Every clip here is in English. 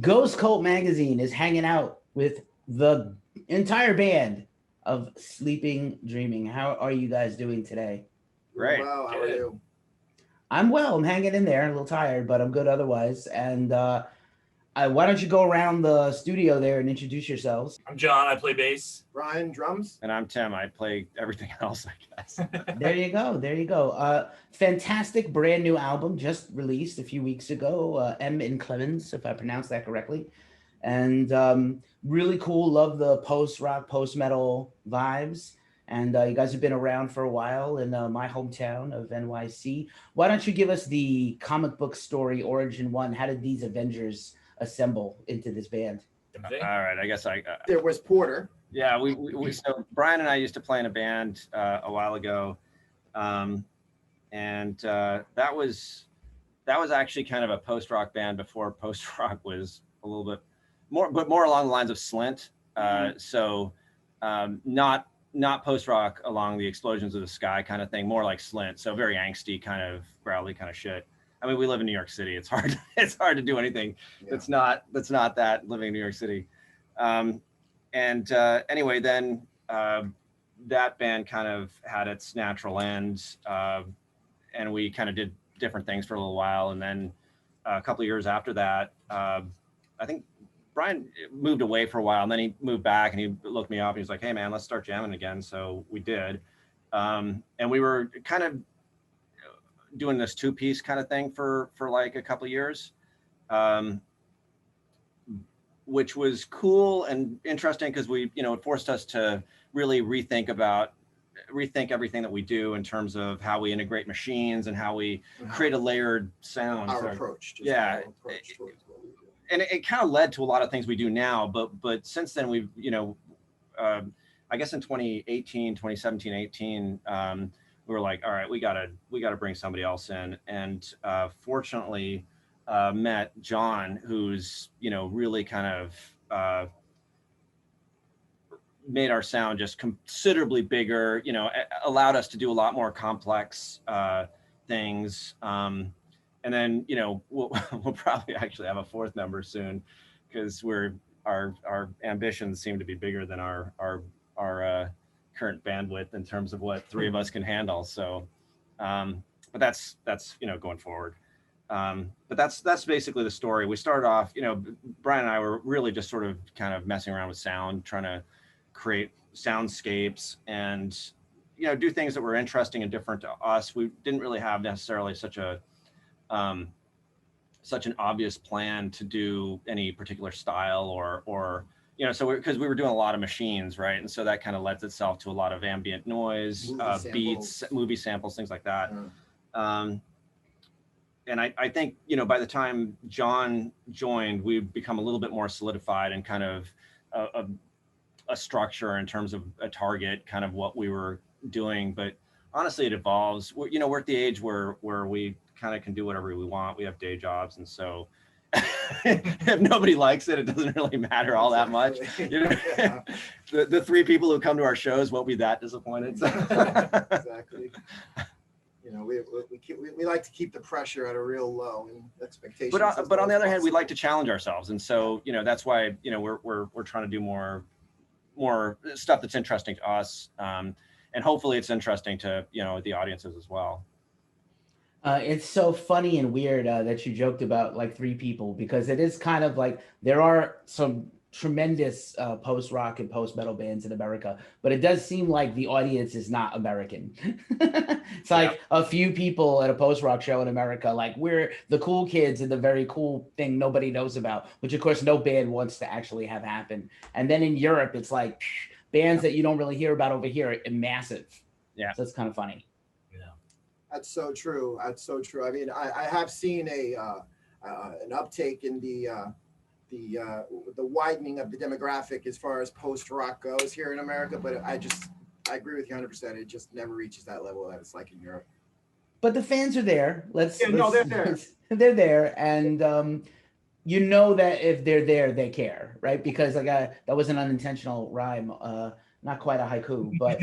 Ghost Cult Magazine is hanging out with the entire band of Sleeping, Dreaming. How are you guys doing today? Doing Great. well. How are Good. you? I'm well. I'm hanging in there. A little tired, but I'm good otherwise. And why don't you go around the studio there and introduce yourselves? I'm John. I play bass. Brian, drums? And I'm Tim. I play everything else, I guess. There you go. There you go. Fantastic brand new album just released a few weeks ago. M in Clemens, if I pronounced that correctly. And really cool. Love the post rock, post metal vibes. And you guys have been around for a while in my hometown of NYC. Why don't you give us the comic book story origin one? How did these Avengers assemble into this band? All right. I guess There was Porter. yeah, so Brian and I used to play in a band a while ago. And that was actually kind of a post-rock band before post-rock was a little bit more, but more along the lines of Slint. So not post-rock along the Explosions of the Sky kind of thing, more like Slint. So very angsty, kind of growly kind of shit. I mean, we live in New York City. It's hard to do anything that's not that living in New York City. Anyway, then that band kind of had its natural end, and we kind of did different things for a little while. And then a couple of years after that, I think Brian moved away for a while, and then he moved back, and he looked me up, and he was like, "Hey man, let's start jamming again." So we did, and we were kind of doing this two-piece kind of thing for like a couple of years, which was cool and interesting because it forced us to really rethink everything that we do in terms of how we integrate machines and how we create a layered sound. Our approach. Yeah. Approach towards what we do. And it kind of led to a lot of things we do now, but since then we've, I guess in 2017, 18, we were like, all right, we gotta bring somebody else in. And fortunately, met John, who's, really kind of made our sound just considerably bigger, allowed us to do a lot more complex things. And then, we'll probably actually have a fourth member soon because our ambitions seem to be bigger than our current bandwidth in terms of what three of us can handle. So, but that's going forward. But that's basically the story. We started off, Brian and I were really just sort of kind of messing around with sound, trying to create soundscapes and, do things that were interesting and different to us. We didn't really have necessarily such an obvious plan to do any particular style or so because we were doing a lot of machines, right? And so that kind of lends itself to a lot of ambient noise, beats, movie samples, things like that. And I think, by the time John joined, we've become a little bit more solidified and kind of a structure in terms of a target, kind of what we were doing. But honestly, it evolves. We're at the age where we kind of can do whatever we want. We have day jobs. And so if nobody likes it, it doesn't really matter all that much. The three people who come to our shows won't be that disappointed. Exactly. We like to keep the pressure at a real low and expectations. But on the other hand, we like to challenge ourselves, and so that's why we're trying to do more stuff that's interesting to us, and hopefully it's interesting to the audiences as well. It's so funny and weird that you joked about like three people because it is kind of like there are some tremendous post-rock and post-metal bands in America, but it does seem like the audience is not American. It's like a few people at a post-rock show in America, like we're the cool kids and the very cool thing nobody knows about, which of course no band wants to actually have happen. And then in Europe, it's like bands that you don't really hear about over here are massive. Yeah. So it's kind of funny. That's so true. That's so true. I mean, I have seen an uptake in the widening of the demographic as far as post rock goes here in America, but I agree with you 100%. It just never reaches that level that it's like in Europe. But the fans are there. They're there. They're there, and that if they're there, they care, right? Because that was an unintentional rhyme. not quite a haiku, but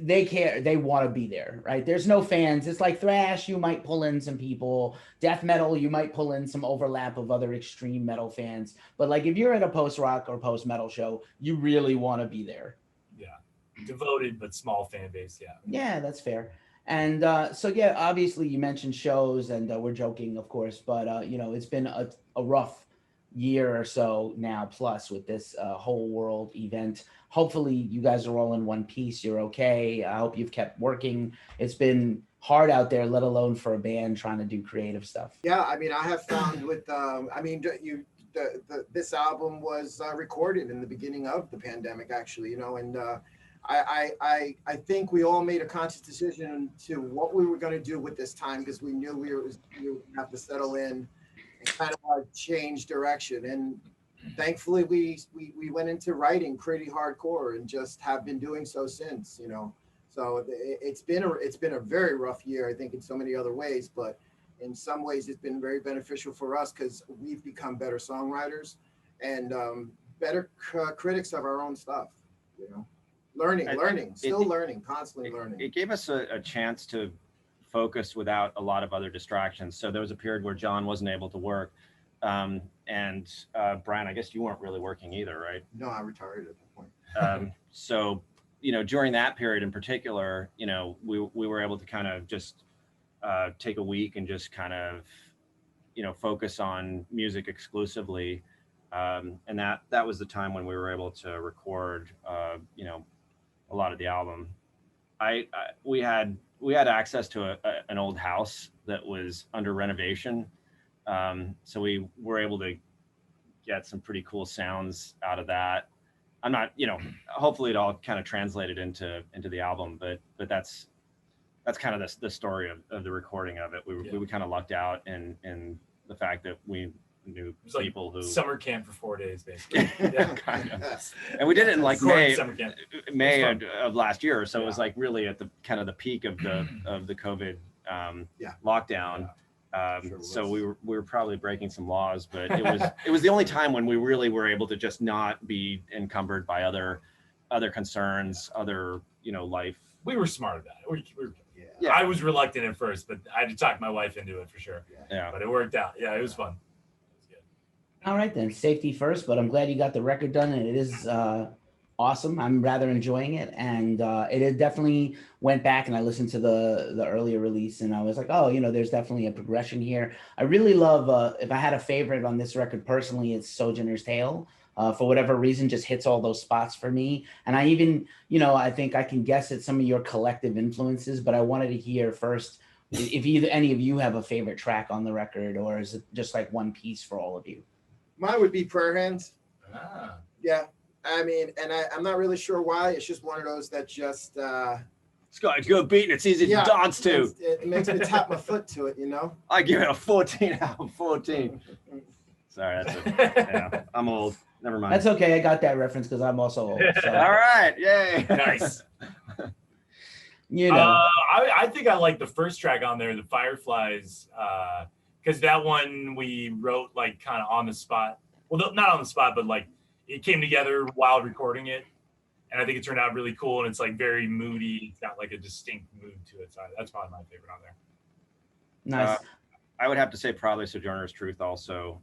they care. They want to be there, right? There's no fans. It's like thrash. You might pull in some people. Death metal, you might pull in some overlap of other extreme metal fans. But like if you're at a post rock or post metal show, you really want to be there. Yeah, devoted but small fan base. Yeah. Yeah, that's fair. And so yeah, obviously you mentioned shows, and we're joking, of course, but you know, it's been a rough year or so now plus with this whole world event. Hopefully you guys are all in one piece. You're okay. I hope you've kept working. It's been hard out there, let alone for a band trying to do creative stuff. Yeah, I mean, I have found with, this album was recorded in the beginning of the pandemic, actually, you know, and I think we all made a conscious decision to what we were going to do with this time, because we knew we were going to have to settle in and kind of change direction. And thankfully we went into writing pretty hardcore and just have been doing so since, you know. So it's been a very rough year, I think, in so many other ways, but in some ways it's been very beneficial for us because we've become better songwriters and better critics of our own stuff, you know. Learning, constantly learning. It gave us a chance to focus without a lot of other distractions. So there was a period where John wasn't able to work. And Brian, I guess you weren't really working either, right? No, I retired at that point. So, you know, during that period in particular, you know, we were able to kind of just take a week and just kind of, you know, focus on music exclusively. And that was the time when we were able to record, you know, a lot of the album. We had access to an old house that was under renovation. So we were able to get some pretty cool sounds out of that. I'm not, you know, hopefully it all kind of translated into the album, but that's kind of the story of the recording of it. We kind of lucked out in the fact that we knew people like who summer camp for 4 days, basically. Yeah. kind of. And we did it in like May of last year, so it was like really at the kind of the peak of the COVID lockdown. So we were probably breaking some laws, but it was the only time when we really were able to just not be encumbered by other concerns, other, you know, life. We were smart about it. Yeah. I was reluctant at first, but I had to talk my wife into it for sure. Yeah. But it worked out. Yeah, it was fun. All right then, safety first, but I'm glad you got the record done, and it is awesome. I'm rather enjoying it, and it definitely went back and I listened to the earlier release, and I was like, oh, you know, there's definitely a progression here. I really love, if I had a favorite on this record personally, it's Sojourner's Tale. For whatever reason, just hits all those spots for me. And I even, you know, I think I can guess at some of your collective influences, but I wanted to hear first if any of you have a favorite track on the record, or is it just like one piece for all of you? Mine would be Prayer Hands. Ah. Yeah. I mean, and I'm not really sure why. It's just one of those that just... It's got a good beat and it's easy to dance to. It makes me tap my foot to it, you know? I give it a 14 out of 14. Sorry, I'm old. Never mind. That's okay. I got that reference because I'm also old. So. All right. Yay. Nice. You know. I think I like the first track on there, the Fireflies, because that one we wrote like kind of on the spot. Well, not on the spot, but like it came together while recording it. And I think it turned out really cool. And it's like very moody. It's got like a distinct mood to it. So that's probably my favorite on there. Nice. I would have to say probably Sojourner's Truth also.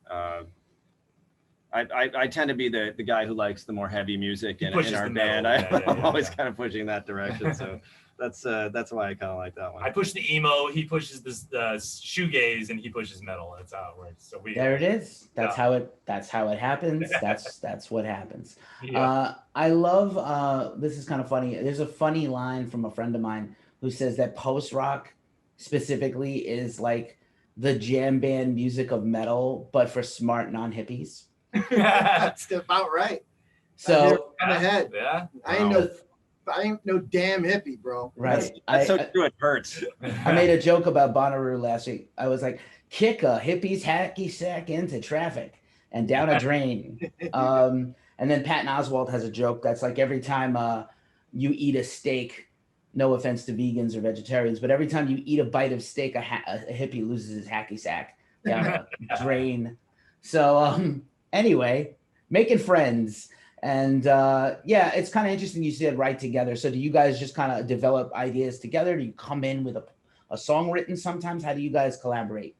I tend to be the guy who likes the more heavy music in our band. I'm always kind of pushing that direction. So that's why I kind of like that one. I push the emo, he pushes the shoegaze, and he pushes metal. That's how it works. So there it is. That's how it happens. That's what happens. Yeah. I love this is kind of funny. There's a funny line from a friend of mine who says that post rock specifically is like the jam band music of metal, but for smart non-hippies. That's about right. So I'm ahead. Yeah. I ain't no damn hippie, bro. Right. That's so true. It hurts. I made a joke about Bonnaroo last week. I was like, kick a hippie's hacky sack into traffic and down a drain. And then Patton Oswalt has a joke that's like every time you eat a steak, no offense to vegans or vegetarians, but every time you eat a bite of steak, a hippie loses his hacky sack down a drain. So anyway, making friends. And yeah, it's kind of interesting you said write together. So do you guys just kind of develop ideas together? Do you come in with a song written sometimes? How do you guys collaborate?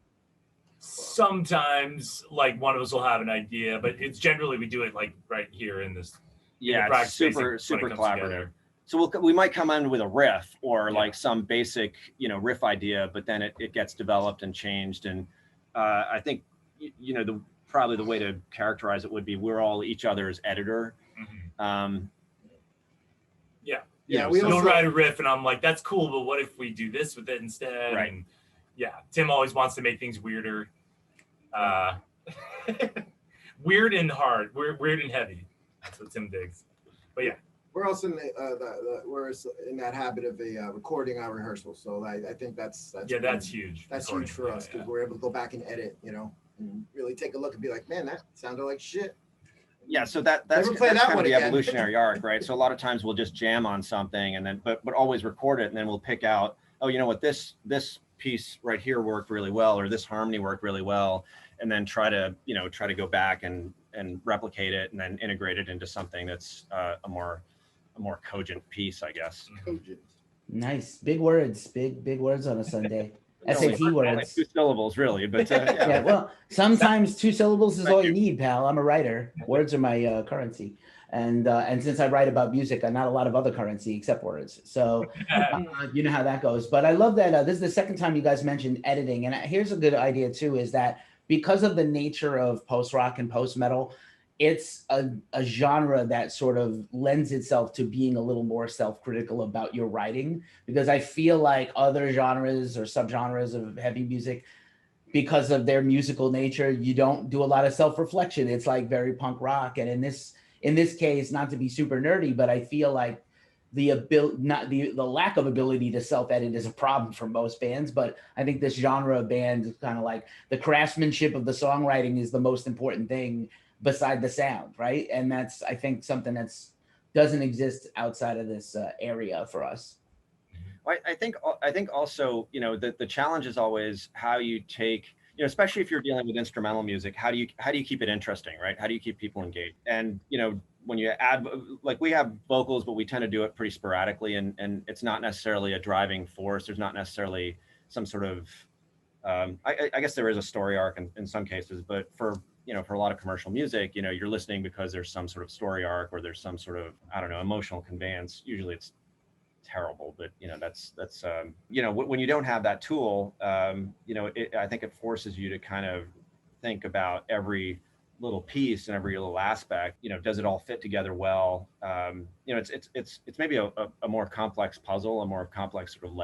Sometimes like one of us will have an idea, but it's generally we do it like right here in this. Yeah, practice it's space super when super it comes collaborative. together. So we might come in with a riff or Yeah. like some basic, you know, riff idea, but then it gets developed and changed. And I think, you know, probably the way to characterize it would be we're all each other's editor. Mhm. Yeah. You know, we so- You'll also- write a riff, and I'm like, "That's cool, but what if we do this with it instead?" Right. And yeah, Tim always wants to make things weirder, weird and hard, weird and heavy. That's what Tim digs. But yeah, We're also in we're in that habit of recording our rehearsals. So I think that's yeah, that's huge. That's Recording, huge for yeah, us because yeah. we're able to go back and edit, you know, and really take a look and be like, man, that sounded like shit. Yeah, so that's Never play that's that kind one of the again. evolutionary arc, right? So a lot of times we'll just jam on something and then but always record it, and then we'll pick out, oh, you know what, this piece right here worked really well, or this harmony worked really well, and then try to go back and replicate it and then integrate it into something that's a more cogent piece, I guess. Cogent. Nice. Big words. Big words on a Sunday. SAT Only words. 2 syllables, really, but Yeah, well, sometimes 2 syllables is all you need, pal. I'm a writer. Words are my currency. And since I write about music, I'm not a lot of other currency except words. So you know how that goes. But I love that this is the second time you guys mentioned editing. And here's a good idea too, is that because of the nature of post-rock and post-metal, it's a genre that sort of lends itself to being a little more self-critical about your writing, because I feel like other genres or subgenres of heavy music, because of their musical nature, you don't do a lot of self-reflection. It's like very punk rock. And in this case, not to be super nerdy, but I feel like the lack of ability to self-edit is a problem for most bands. But I think this genre of band is kind of like the craftsmanship of the songwriting is the most important thing beside the sound, right? And that's, I think, something that's doesn't exist outside of this area for us. I think also, you know, the challenge is always how you take, you know, especially if you're dealing with instrumental music, how do you keep it interesting, right? How do you keep people engaged? And, you know, when you add, like, we have vocals, but we tend to do it pretty sporadically, and it's not necessarily a driving force. There's not necessarily some sort of, I guess there is a story arc in some cases, but for a lot of commercial music, you know, you're listening because there's some sort of story arc or there's some sort of, I don't know, emotional conveyance. Usually it's terrible, but you know, that's you know, when you don't have that tool, you know, I think it forces you to kind of think about every little piece and every little aspect. You know, does it all fit together well? You know, it's maybe a more complex puzzle, a more complex sort of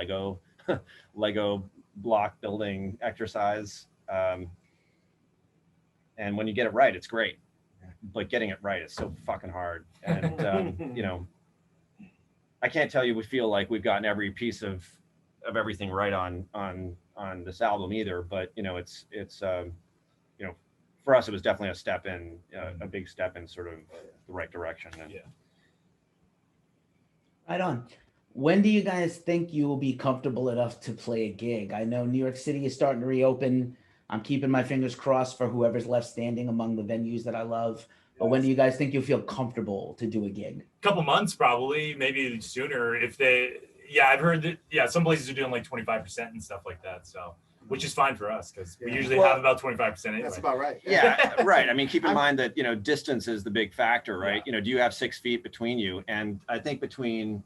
Lego block building exercise. And when you get it right, it's great, but getting it right is so fucking hard. And you know, I can't tell you we feel like we've gotten every piece of everything right on this album either. But you know, it's you know, for us it was definitely a big step in sort of the right direction. And, Yeah. Right on. When do you guys think you will be comfortable enough to play a gig? I know New York City is starting to reopen. I'm keeping my fingers crossed for whoever's left standing among the venues that I love. But when do you guys think you'll feel comfortable to do a gig? Couple months probably, maybe sooner if they. Yeah, I've heard that. Yeah, some places are doing like 25% and stuff like that. So, which is fine for us because we usually have about 25% anyway. That's about right. yeah, right. I mean, keep in mind that, you know, distance is the big factor, right? Yeah. You know, do you have 6 feet between you? And I think between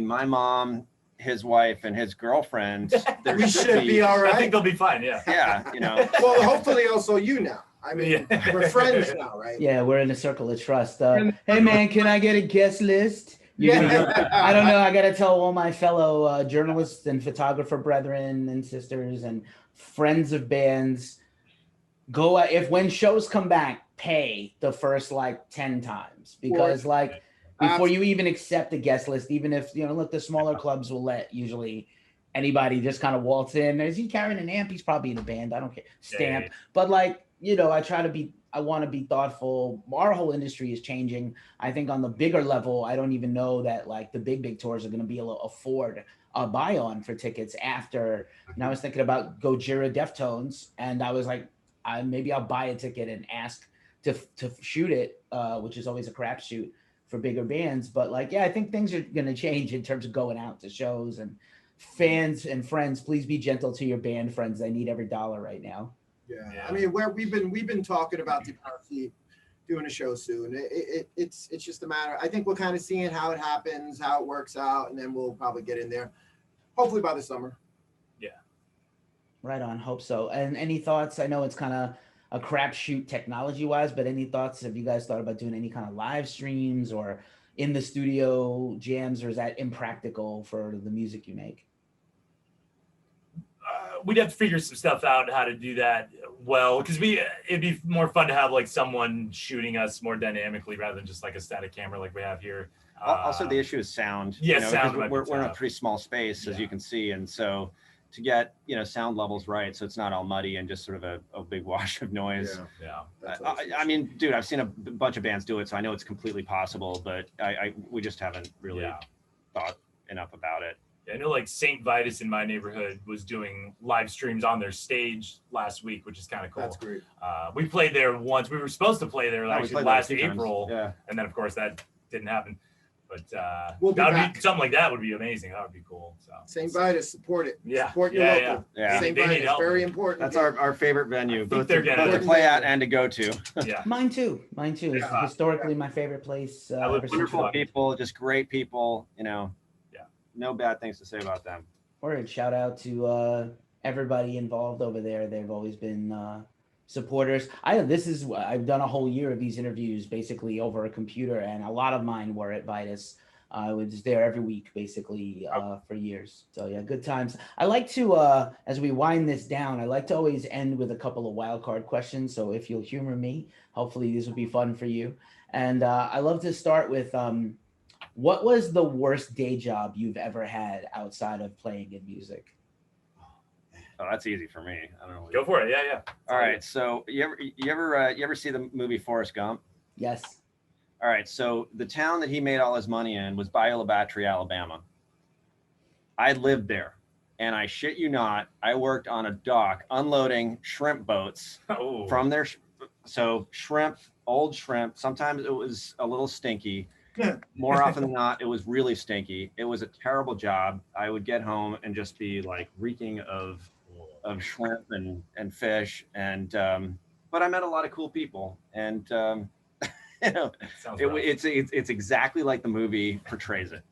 my mom, his wife, and his girlfriend, there We should be all I right. think they'll be fine. Yeah. Yeah, you know. Well, hopefully also you now. I mean, Yeah. we're friends now, right? Yeah, we're in a circle of trust. Hey man, can I get a guest list? You're Yeah. gonna- I don't know. I got to tell all my fellow journalists and photographer brethren and sisters and friends of bands, go if when shows come back, pay the first like 10 times, because like before you even accept a guest list, even if, you know, look, the smaller clubs will let usually anybody just kind of waltz in. Is he carrying an amp? He's probably in a band. I don't care. Stamp. Yeah. But like, you know, I want to be thoughtful. Our whole industry is changing. I think on the bigger level, I don't even know that like the big tours are going to be able to afford a buy on for tickets after. And I was thinking about Gojira Deftones, and I was like, maybe I'll buy a ticket and ask to shoot it, which is always a crapshoot for bigger bands. But like, yeah, I think things are going to change in terms of going out to shows, and fans and friends, please be gentle to your band friends. They need every dollar right now. Yeah. I mean, we've been talking about the Posse doing a show soon. It's just a matter. I think we're kind of seeing how it happens, how it works out, and then we'll probably get in there. Hopefully by the summer. Yeah. Right on. Hope so. And any thoughts? I know it's kind of a crapshoot technology wise, but any thoughts? Have you guys thought about doing any kind of live streams or in the studio jams, or is that impractical for the music you make? We'd have to figure some stuff out how to do that well, because it'd be more fun to have like someone shooting us more dynamically rather than just like a static camera like we have here. Also, the issue is sound. Yeah, you know, sound. We're in a pretty small space, as you can see, and so to get sound levels right, so it's not all muddy and just sort of a big wash of noise. Yeah. I mean, dude, I've seen a bunch of bands do it, so I know it's completely possible, but we just haven't really thought enough about it. I know like St. Vitus in my neighborhood was doing live streams on their stage last week, which is kind of cool. That's great. We played there once. We were supposed to play there actually last April. Yeah. And then of course that didn't happen. But We'll be back. something like that would be amazing. That would be cool. So St. Vitus, support it. Yeah. Support your local. Yeah. St. They need Vitus, help. very important. That's our favorite venue, both they're to gonna- play at and to go to. yeah. Mine too. It's historically my favorite place. Ever since Wonderful rock. people, just great people. Yeah. No bad things to say about them. Word. Shout out to everybody involved over there. They've always been supporters. I've done a whole year of these interviews basically over a computer, and a lot of mine were at Vitus. I was there every week basically for years. So yeah, good times. I like to, as we wind this down, I like to always end with a couple of wildcard questions. So if you'll humor me, hopefully this will be fun for you. And I love to start with, what was the worst day job you've ever had outside of playing in music? Oh, that's easy for me. I don't know. Go for it. Yeah. All right. So you ever see the movie Forrest Gump? Yes. All right. So the town that he made all his money in was Bayou Battery, Alabama. I lived there, and I shit you not, I worked on a dock unloading shrimp boats from their shrimp, old shrimp. Sometimes it was a little stinky. More often than not, it was really stinky. It was a terrible job. I would get home and just be like reeking of shrimp and fish. And but I met a lot of cool people, and it's exactly like the movie portrays it.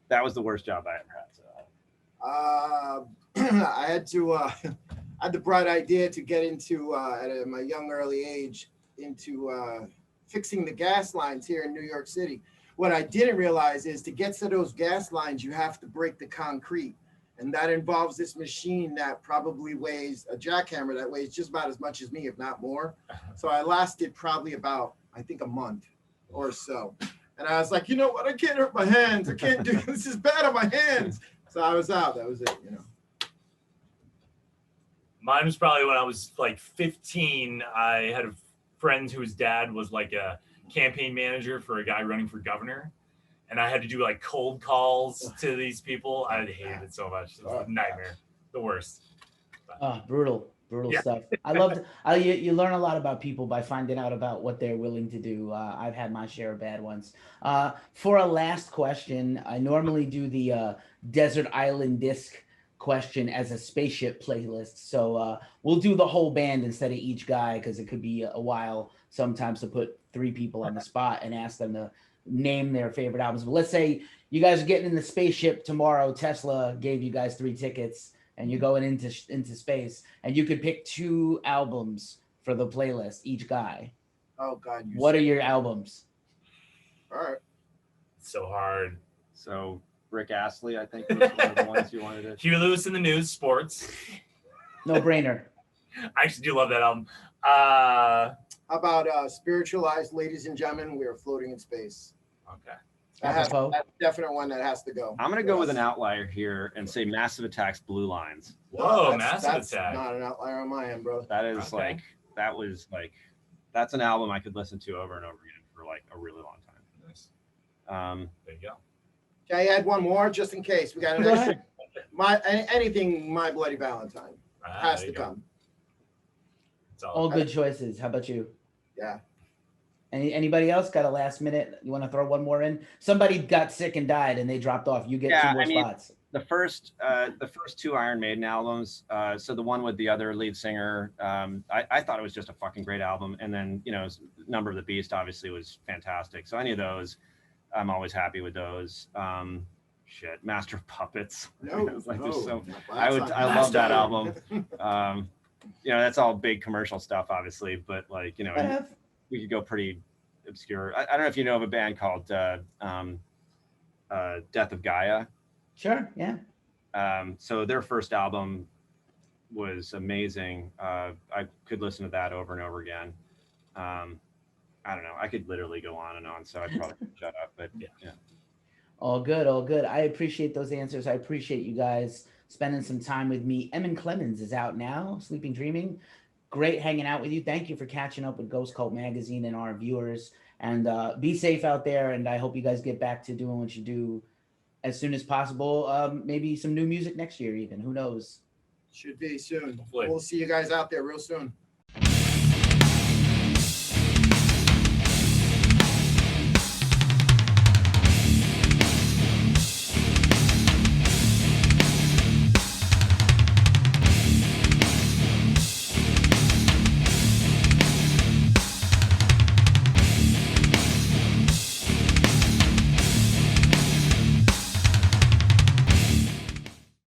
That was the worst job I ever had. So I had the bright idea to get into at my young early age into fixing the gas lines here in New York City. What I didn't realize is to get to those gas lines, you have to break the concrete. And that involves this machine that probably weighs a jackhammer that weighs just about as much as me, if not more. So I lasted probably about, I think, a month or so. And I was like, you know what? I can't hurt my hands. I can't do this. Is bad on my hands. So I was out. That was it, Mine was probably when I was like 15. I had a friend whose dad was like a campaign manager for a guy running for governor, and I had to do like cold calls to these people. I hated it so much. It was a nightmare, the worst. Brutal stuff. I loved. You learn a lot about people by finding out about what they're willing to do. I've had my share of bad ones. For a last question, I normally do the desert island disc question as a spaceship playlist. So we'll do the whole band instead of each guy, because it could be a while sometimes to put three people on the spot and ask them to name their favorite albums. But let's say you guys are getting in the spaceship tomorrow. Tesla gave you guys 3 tickets and you're going into space, and you could pick 2 albums for the playlist, each guy. Oh God. What are your albums? All right. So hard. So Rick Astley, I think, was one of the ones you wanted to. Huey Lewis in the News, sports. No brainer. I actually do love that album. How about Spiritualized, ladies and gentlemen, we are floating in space. Okay. That's a definite one that has to go. I'm going to go with an outlier here and say Massive Attack's Blue Lines. Whoa, that's Attack. Not an outlier on my end, bro. That is that's an album I could listen to over and over again for like a really long time. Nice. There you go. Can I add one more just in case? We got an extra. Anything My Bloody Valentine has to come. All good choices. How about you? Yeah. Anybody else got a last minute? You want to throw one more in? Somebody got sick and died, and they dropped off. You get two Yeah, more I mean, spots. the first two Iron Maiden albums. So the one with the other lead singer, I thought it was just a fucking great album. And then Number of the Beast obviously was fantastic. So any of those, I'm always happy with those. Shit, Master of Puppets. No, It was like, there's no, so I that's not love that Master. album. That's all big commercial stuff, obviously, but Fair we could go pretty obscure. I don't know if you know of a band called Death of Gaia. Sure, yeah. So their first album was amazing. I could listen to that over and over again. I don't know. I could literally go on and on, so I'd probably shut up. But yeah. All good, all good. I appreciate those answers. I appreciate you guys spending some time with me. Emin Clemens is out now, Sleeping, Dreaming. Great hanging out with you. Thank you for catching up with Ghost Cult Magazine and our viewers. And be safe out there. And I hope you guys get back to doing what you do as soon as possible. Maybe some new music next year, even. Who knows? Should be soon. Hopefully. We'll see you guys out there real soon.